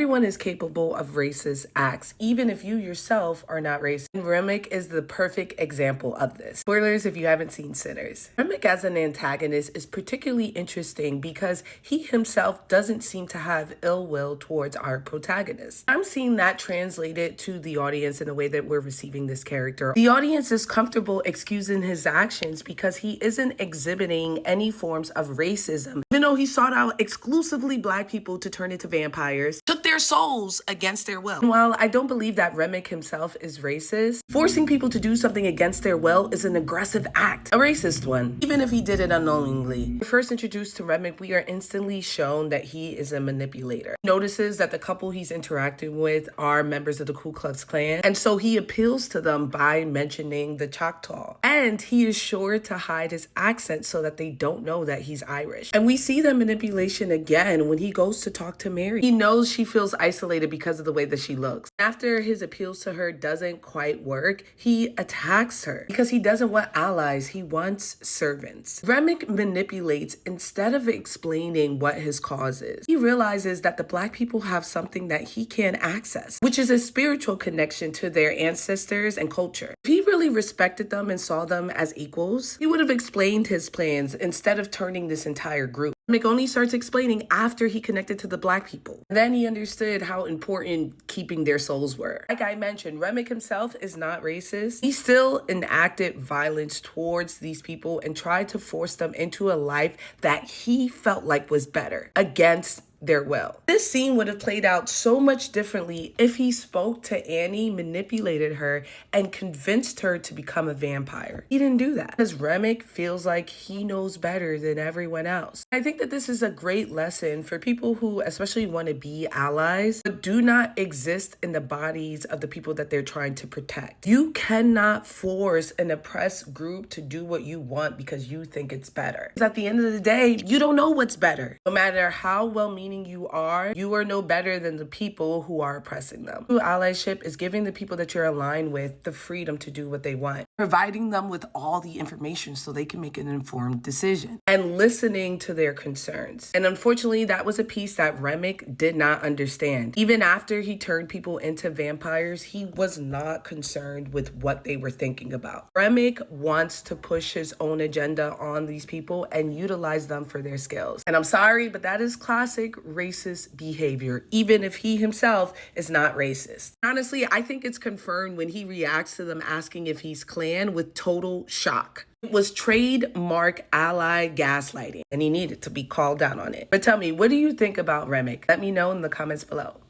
Everyone is capable of racist acts, even if you yourself are not racist. And Remmick is the perfect example of this. Spoilers if you haven't seen Sinners. Remmick as an antagonist is particularly interesting because he himself doesn't seem to have ill will towards our protagonist. I'm seeing that translated to the audience in the way that we're receiving this character. The audience is comfortable excusing his actions because he isn't exhibiting any forms of racism, even though he sought out exclusively Black people to turn into vampires, took their souls against their will. And while I don't believe that Remmick himself is racist, forcing people to do something against their will is an aggressive act, a racist one, even if he did it unknowingly. When first introduced to Remmick, we are instantly shown that he is a manipulator. He notices that the couple he's interacting with are members of the Ku Klux Klan, and so he appeals to them by mentioning the Choctaw. And he is sure to hide his accent so that they don't know that he's Irish. And we see the manipulation again when he goes to talk to Mary. He knows she feels isolated because of the way that she looks. After his appeals to her doesn't quite work, he attacks her because he doesn't want allies, he wants servants. Remmick manipulates instead of explaining what his cause is. He realizes that the Black people have something that he can't access, which is a spiritual connection to their ancestors and culture. If he really respected them and saw them as equals, he would have explained his plans instead of turning this entire group. Remmick only starts explaining after he connected to the Black people. Then he understood how important keeping their souls were. Like I mentioned, Remmick himself is not racist. He still enacted violence towards these people and tried to force them into a life that he felt like was better against their will. This scene would have played out so much differently if he spoke to Annie, manipulated her, and convinced her to become a vampire. He didn't do that because Remmick feels like he knows better than everyone else. I think that this is a great lesson for people who especially want to be allies, but do not exist in the bodies of the people that they're trying to protect. You cannot force an oppressed group to do what you want because you think it's better. Because at the end of the day, you don't know what's better. No matter how well-meaning you are no better than the people who are oppressing them. True allyship is giving the people that you're aligned with the freedom to do what they want, providing them with all the information so they can make an informed decision, and listening to their concerns. And unfortunately, that was a piece that Remmick did not understand. Even after he turned people into vampires, he was not concerned with what they were thinking about. Remmick wants to push his own agenda on these people and utilize them for their skills. And I'm sorry, but that is classic racist behavior, even if he himself is not racist. Honestly, I think it's confirmed when he reacts to them asking if he's Klan with total shock. It was trademark ally gaslighting, and he needed to be called out on it. But tell me, what do you think about Remmick? Let me know in the comments below.